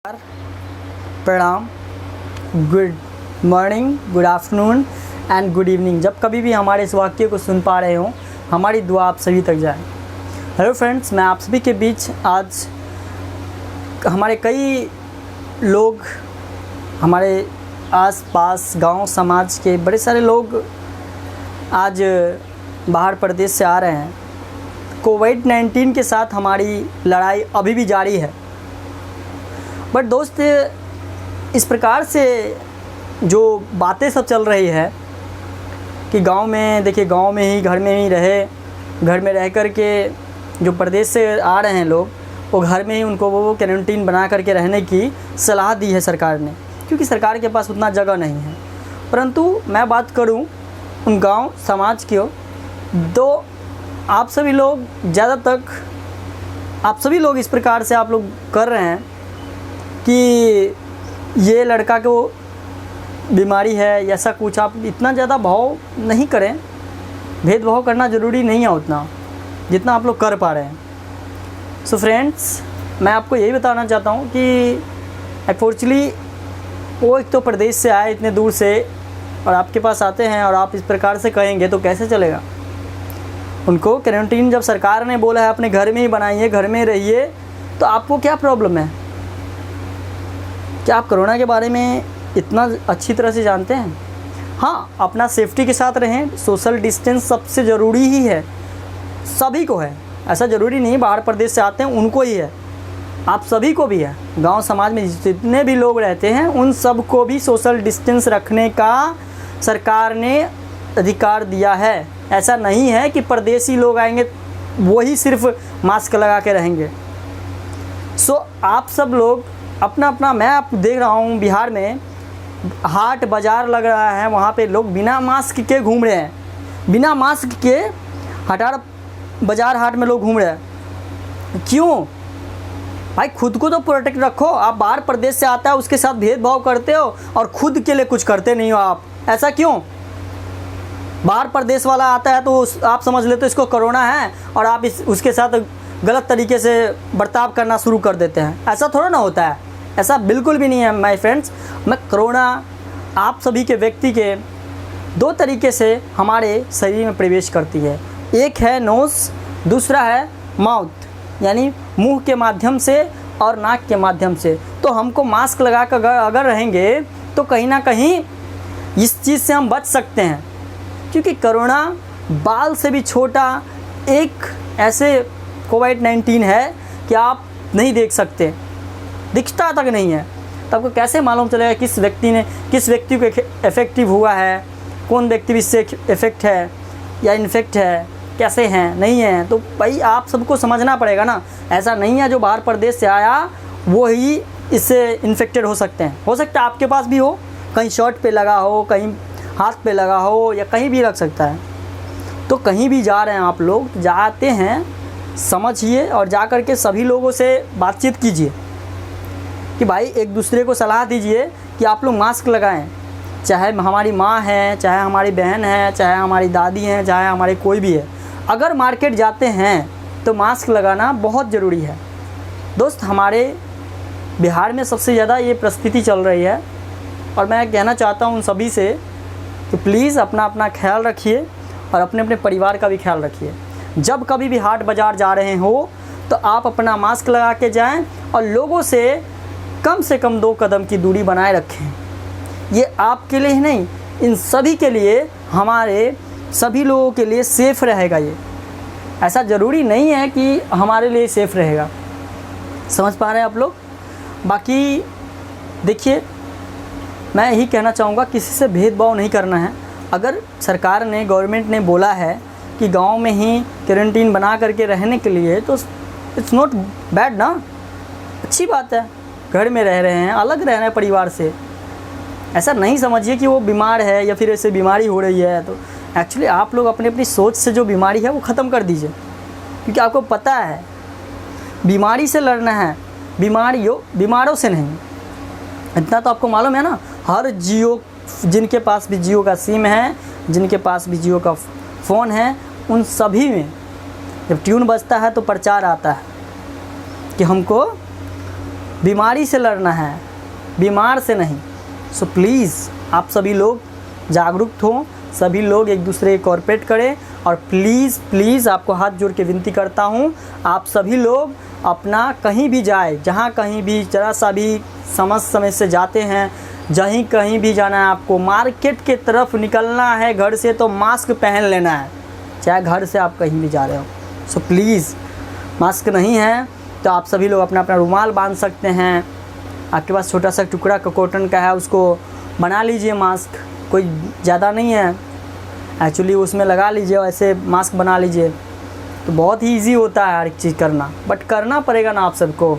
प्रणाम, good morning, good afternoon and good evening. जब कभी भी हमारे इस वाक्य को सुन पा रहे हो, हमारी दुआ आप सभी तक जाए। हेलो फ्रेंड्स, मैं आप सभी के बीच आज हमारे कई लोग, हमारे आस-पास गांव समाज के बड़े सारे लोग आज बाहर प्रदेश से आ रहे हैं। कोविड-19 के साथ हमारी लड़ाई अभी भी जारी है। बट दोस्त, इस प्रकार से जो बातें सब चल रही है कि गांव में देखिए, गांव में ही घर में ही रहे, घर में रह कर के जो प्रदेश से आ रहे हैं लोग, वो घर में ही उनको वो क्वारंटीन बना करके रहने की सलाह दी है सरकार ने, क्योंकि सरकार के पास उतना जगह नहीं है। परंतु मैं बात करूं उन गांव समाज की, तो आप सभी लोग आप सभी लोग इस प्रकार से आप लोग कर रहे हैं कि ये लड़का को बीमारी है, ऐसा कुछ। आप इतना ज़्यादा भाव नहीं करें, भेदभाव करना ज़रूरी नहीं है उतना जितना आप लोग कर पा रहे हैं। सो फ्रेंड्स, मैं आपको यही बताना चाहता हूँ कि एक्चुअली वो एक तो प्रदेश से आए इतने दूर से और आपके पास आते हैं और आप इस प्रकार से कहेंगे तो कैसे चलेगा। उनको क्वारंटीन जब सरकार ने बोला है अपने घर में ही बनाइए, घर में रहिए, तो आपको क्या प्रॉब्लम है? क्या आप कोरोना के बारे में इतना अच्छी तरह से जानते हैं? हाँ, अपना सेफ्टी के साथ रहें, सोशल डिस्टेंस सबसे ज़रूरी ही है, सभी को है। ऐसा ज़रूरी नहीं बाहर प्रदेश से आते हैं उनको ही है, आप सभी को भी है। गांव समाज में जितने भी लोग रहते हैं उन सब को भी सोशल डिस्टेंस रखने का सरकार ने अधिकार दिया है। ऐसा नहीं है कि परदेसी लोग आएंगे वही सिर्फ मास्क लगा के रहेंगे। सो आप सब लोग अपना अपना, मैं आप देख रहा हूँ बिहार में हाट बाज़ार लग रहा है, वहाँ पे लोग बिना मास्क के घूम रहे हैं, बिना मास्क के हटार बाज़ार हाट में लोग घूम रहे हैं। क्यों भाई? खुद को तो प्रोटेक्ट रखो। आप बाहर प्रदेश से आता है उसके साथ भेदभाव करते हो और खुद के लिए कुछ करते नहीं हो आप। ऐसा क्यों? बाहर प्रदेश वाला आता है तो आप समझ लेते हो इसको कोरोना है और आप उसके साथ गलत तरीके से बर्ताव करना शुरू कर देते हैं। ऐसा थोड़ा ना होता है, ऐसा बिल्कुल भी नहीं है माय फ्रेंड्स। कोरोना आप सभी के व्यक्ति के दो तरीके से हमारे शरीर में प्रवेश करती है। एक है नोज़, दूसरा है माउथ, यानी मुंह के माध्यम से और नाक के माध्यम से। तो हमको मास्क लगा कर अगर रहेंगे तो कहीं ना कहीं इस चीज़ से हम बच सकते हैं, क्योंकि कोरोना बाल से भी छोटा एक ऐसे कोविड-19 है कि आप नहीं देख सकते, दिखता तक नहीं है। तो आपको कैसे मालूम चलेगा किस व्यक्ति को इफेक्टिव हुआ है, कौन व्यक्ति इससे इफेक्ट है या इन्फेक्ट है, कैसे हैं, नहीं है। तो भाई आप सबको समझना पड़ेगा ना। ऐसा नहीं है जो बाहर प्रदेश से आया वो ही इससे इन्फेक्टेड हो सकते हैं। हो सकता है आपके पास भी हो, कहीं शर्ट पे लगा हो, कहीं हाथ पे लगा हो, या कहीं भी लग सकता है। तो कहीं भी जा रहे हैं आप लोग, जाते हैं समझिए और जा कर के सभी लोगों से बातचीत कीजिए कि भाई एक दूसरे को सलाह दीजिए कि आप लोग मास्क लगाएं। चाहे हमारी माँ है, चाहे हमारी बहन है, चाहे हमारी दादी हैं, चाहे हमारे कोई भी है, अगर मार्केट जाते हैं तो मास्क लगाना बहुत ज़रूरी है। दोस्त, हमारे बिहार में सबसे ज़्यादा ये परिस्थिति चल रही है और मैं कहना चाहता हूँ उन सभी से कि प्लीज़ अपना अपना ख्याल रखिए और अपने अपने परिवार का भी ख्याल रखिए। जब कभी भी हाट बाज़ार जा रहे हो तो आप अपना मास्क लगा के जाएं और लोगों से कम 2 कदम की दूरी बनाए रखें। ये आपके लिए ही नहीं, इन सभी के लिए, हमारे सभी लोगों के लिए सेफ़ रहेगा। ये ऐसा ज़रूरी नहीं है कि हमारे लिए सेफ़ रहेगा। समझ पा रहे हैं आप लोग? बाकी देखिए, मैं यही कहना चाहूँगा, किसी से भेदभाव नहीं करना है। अगर सरकार ने, गवर्नमेंट ने बोला है कि गांव में ही क्वारंटीन बना करके रहने के लिए, तो इट्स नॉट बैड ना, अच्छी बात है। घर में रह रहे हैं, अलग रह रहे हैं परिवार से। ऐसा नहीं समझिए कि वो बीमार है या फिर ऐसे बीमारी हो रही है। तो एक्चुअली आप लोग अपनी अपनी सोच से जो बीमारी है वो ख़त्म कर दीजिए, क्योंकि आपको पता है बीमारी से लड़ना है, बीमारों से नहीं। इतना तो आपको मालूम है ना। हर जिनके पास भी जियो का सिम है, जिनके पास भी जियो का फ़ोन है, उन सभी में जब ट्यून बजता है तो प्रचार आता है कि हमको बीमारी से लड़ना है, बीमार से नहीं। सो प्लीज़ आप सभी लोग जागरूक हों, सभी लोग एक दूसरे को कोऑपरेट करें, और प्लीज़ आपको हाथ जोड़ के विनती करता हूँ, आप सभी लोग अपना कहीं भी जाए, जहाँ कहीं भी ज़रा सा भी समय से जाते हैं, जहीं कहीं भी जाना है, आपको मार्केट के तरफ निकलना है घर से तो मास्क पहन लेना है, चाहे घर से आप कहीं भी जा रहे हो। सो प्लीज़ मास्क नहीं है तो आप सभी लोग अपना अपना रुमाल बांध सकते हैं, आपके पास छोटा सा टुकड़ा कॉटन का है उसको बना लीजिए मास्क, कोई ज़्यादा नहीं है एक्चुअली, उसमें लगा लीजिए, ऐसे मास्क बना लीजिए, तो बहुत ही ईजी होता है हर एक चीज़ करना, बट करना पड़ेगा ना आप सबको।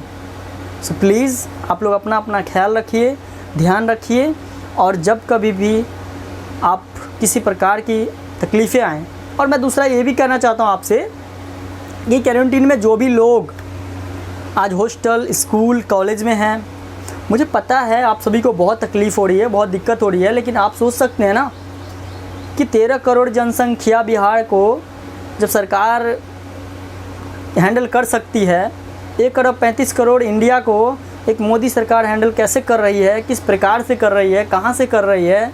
सो प्लीज़ आप लोग अपना अपना ख्याल रखिए, ध्यान रखिए, और जब कभी भी आप किसी प्रकार की तकलीफ़ें आएँ। और मैं दूसरा ये भी कहना चाहता हूँ आपसे कि क्वारंटीन में जो भी लोग आज हॉस्टल, स्कूल, कॉलेज में हैं, मुझे पता है आप सभी को बहुत तकलीफ़ हो रही है, बहुत दिक्कत हो रही है, लेकिन आप सोच सकते हैं ना कि 13 करोड़ जनसंख्या बिहार को जब सरकार हैंडल कर सकती है, 1 अरब 35 करोड़ इंडिया को एक मोदी सरकार हैंडल कैसे कर रही है, किस प्रकार से कर रही है, कहाँ से कर रही है।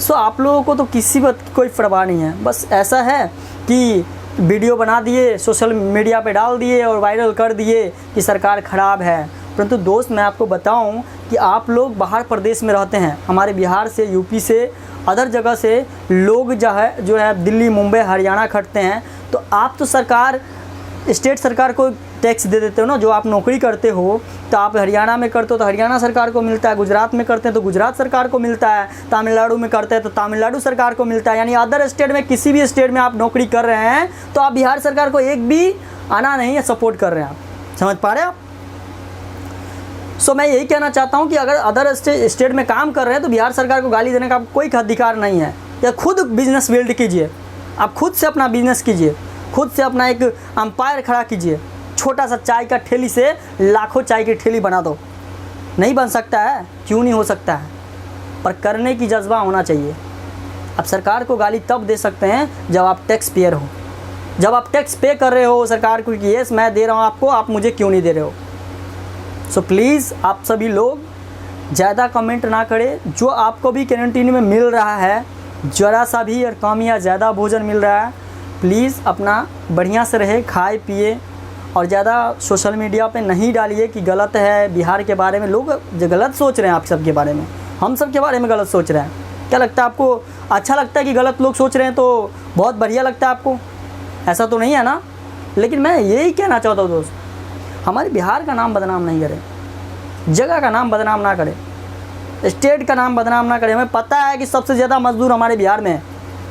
सो आप लोगों को तो किसी बात की कोई परवाह नहीं है, बस ऐसा है कि वीडियो बना दिए, सोशल मीडिया पे डाल दिए और वायरल कर दिए कि सरकार ख़राब है। परंतु दोस्त मैं आपको बताऊं कि आप लोग बाहर प्रदेश में रहते हैं, हमारे बिहार से, यूपी से, अदर जगह से लोग जो है दिल्ली, मुंबई, हरियाणा खटते हैं, तो आप तो सरकार, स्टेट सरकार को टैक्स दे देते हो ना, जो आप नौकरी करते हो तो आप हरियाणा में करते हो तो हरियाणा सरकार को मिलता है, गुजरात में करते हैं तो गुजरात सरकार को मिलता है, तमिलनाडु में करते हैं तो तमिलनाडु सरकार को मिलता है। यानी अदर स्टेट में, किसी भी स्टेट में आप नौकरी कर रहे हैं तो आप बिहार सरकार को एक भी आना नहीं है सपोर्ट कर रहे हैं। आप समझ पा रहे हैं आप? सो मैं यही कहना चाहता हूँ कि अगर अदर स्टेट में काम कर रहे हैं तो बिहार सरकार को गाली देने का कोई अधिकार नहीं है। या खुद बिजनेस बिल्ड कीजिए, आप खुद से अपना बिजनेस कीजिए, खुद से अपना एक एम्पायर खड़ा कीजिए। छोटा सा चाय का ठेली से लाखों चाय की ठेली बना दो। नहीं बन सकता है? क्यों नहीं हो सकता है? पर करने की जज्बा होना चाहिए। अब सरकार को गाली तब दे सकते हैं जब आप टैक्स पेयर हो, जब आप टैक्स पे कर रहे हो सरकार को कि यस मैं दे रहा हूँ आपको, आप मुझे क्यों नहीं दे रहे हो। सो प्लीज़ आप सभी लोग ज़्यादा कमेंट ना करें। जो आपको भी क्वारंटीन में मिल रहा है, ज़रा सा भी और कम या ज़्यादा भोजन मिल रहा है, प्लीज़ अपना बढ़िया से रहे, खाए पिए, और ज़्यादा सोशल मीडिया पे नहीं डालिए कि गलत है बिहार के बारे में। लोग जो गलत सोच रहे हैं आप सब के बारे में, हम सब के बारे में गलत सोच रहे हैं। क्या लगता है आपको? अच्छा लगता है कि गलत लोग सोच रहे हैं तो बहुत बढ़िया लगता है आपको? ऐसा तो नहीं है ना। लेकिन मैं यही कहना चाहता हूँ दोस्त, हमारे बिहार का नाम बदनाम नहीं करें, जगह का नाम बदनाम ना करें, स्टेट का नाम बदनाम ना करें। हमें पता है कि सबसे ज़्यादा मजदूर हमारे बिहार में है।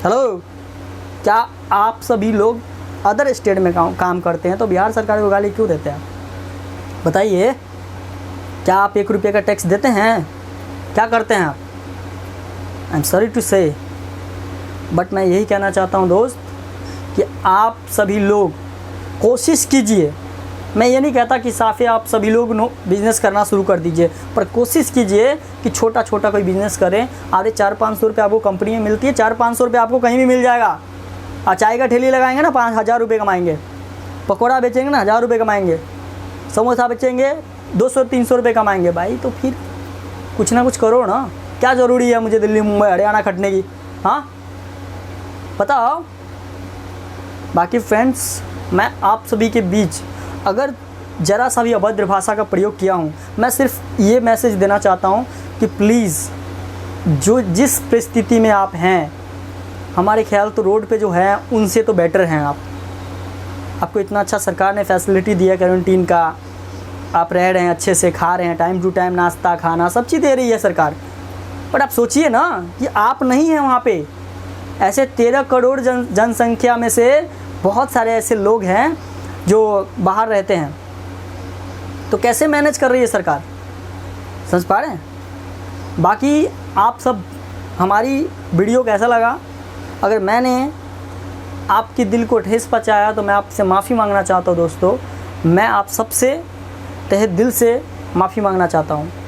हेलो, क्या आप सभी लोग अदर स्टेट में काम करते हैं तो बिहार सरकार को गाली क्यों देते हैं? बताइए, क्या आप 1 रुपये का टैक्स देते हैं? क्या करते हैं आप? आई एम सॉरी टू से, बट मैं यही कहना चाहता हूँ दोस्त कि आप सभी लोग कोशिश कीजिए। मैं ये नहीं कहता कि साफे आप सभी लोग बिज़नेस करना शुरू कर दीजिए, पर कोशिश कीजिए कि छोटा छोटा कोई बिज़नेस करें। आधे 400-500 रुपये आपको कंपनी में मिलती है, 400-500 रुपये आपको कहीं भी मिल जाएगा। और चाय का ठेली लगाएंगे ना 5,000 रुपये कमाएंगे, पकौड़ा बेचेंगे ना 1,000 रुपये कमाएंगे, समोसा बेचेंगे 200-300 रुपये कमाएंगे। भाई तो फिर कुछ ना कुछ करो ना। क्या ज़रूरी है मुझे दिल्ली, मुंबई, हरियाणा खटने की? हाँ बताओ। बाकी फ्रेंड्स, मैं आप सभी के बीच अगर ज़रा सा भी अभद्र भाषा का प्रयोग किया हूँ, मैं सिर्फ ये मैसेज देना चाहता हूँ कि प्लीज़ जो जिस परिस्थिति में आप हैं, हमारे ख्याल तो रोड पे जो है उनसे तो बेटर हैं आप। आपको इतना अच्छा सरकार ने फैसिलिटी दिया क्वारंटीन का, आप रह रहे हैं अच्छे से, खा रहे हैं टाइम टू टाइम, नाश्ता खाना सब चीज़ दे रही है सरकार। बट आप सोचिए ना कि आप नहीं हैं वहाँ पे। ऐसे 13 करोड़ जनसंख्या में से बहुत सारे ऐसे लोग हैं जो बाहर रहते हैं, तो कैसे मैनेज कर रही है सरकार? समझ पा रहे हैं? बाकी आप सब, हमारी वीडियो कैसा लगा? अगर मैंने आपके दिल को ठेस पहुंचाया तो मैं आपसे माफ़ी मांगना चाहता हूं दोस्तों। मैं आप सबसे तहे दिल से माफ़ी मांगना चाहता हूं।